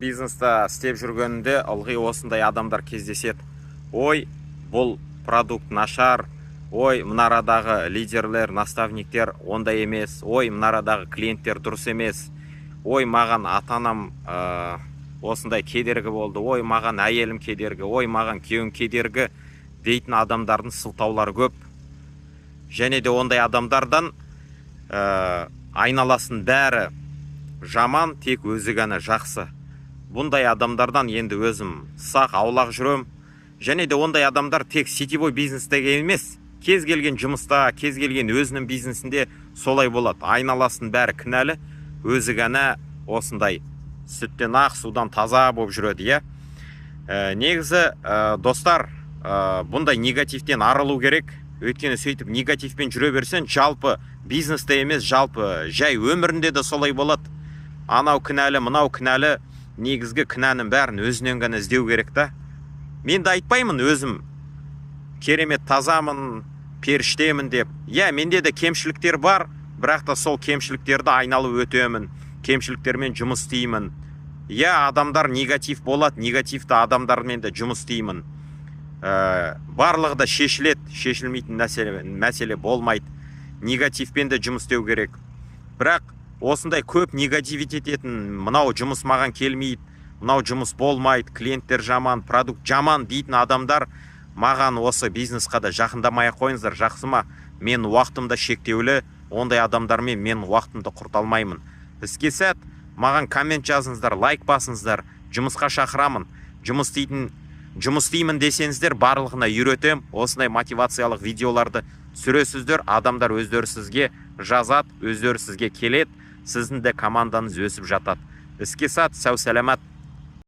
Бизнеста істеп жүргенде ылғи осындай адамдар кездеседі. Ой, бұл продукт нашар, ой, мұнарадағы лидерлер, наставниктер ондай емес, ой, мұнарадағы клиенттер дұрыс емес, ой, маған ата-анам осындай кедергі болды, ой, маған әйелім кедергі, ой, маған күйеуім кедергі дейтін адамдардың сылтаулары көп. Және де ондай адамдардан айналасын бәрі жаман, тек өзі ғана жақсы. Бұндай адамдардан енді өзім сақ аулақ жүрем. Және де ондай адамдар тек сетевой бизнестегі емес, кез келген жұмыста, кез келген өзінің бизнесінде солай болады. Айналасын бәрі кінәлі, өзі ғана осындай сүттен ақ, судан таза болып жүреді. Негізі достар, бұндай негативтен арылу керек. Өйткені сөйтіп негативпен жүре берсең, жалпы бизнесте емес, жалпы жай өмірінде де солай болады. Анау кінәлі, мынау кінәлі. Негізгі кінәнің бәрін өзінен ғана іздеу керек та. Мен де айтпаймын өзім керемет тазамын, періштемін деп. Менде де кемшіліктер бар, бірақ та сол кемшіліктерді айналып өтемін, кемшіліктермен жұмыс істеймін. Адамдар негатив болады, негативті адамдармен де жұмыс істеймін. Барлығы да шешіледі, шешілмейтін мәселе болмайды. Негативпен де жұмыс істеу керек. Бірақ осындай көп негативит ететін, мынау жұмыс маған келмейді, мынау жұмыс болмайды, клиенттер жаман, продукт жаман дейтін адамдар маған осы бизнесқа да жақындамай қойыңыздар, жақсы ма? Мен уақытымда шектеулі, ондай адамдармен мен уақытымды құрта алмаймын. Іске сәт, маған коммент жазыңыздар, лайк басыңыздар, жұмысқа шақырамын. Жұмыс істеймін десеңіздер, барлығына үйретем. Осындай мотивациялық видеоларды түсіресіздер, адамдар өздері сізге жазады, өздері сізге келеді. Сіздің де команданыз өсіп жатады. Іске сәт, сау саламат.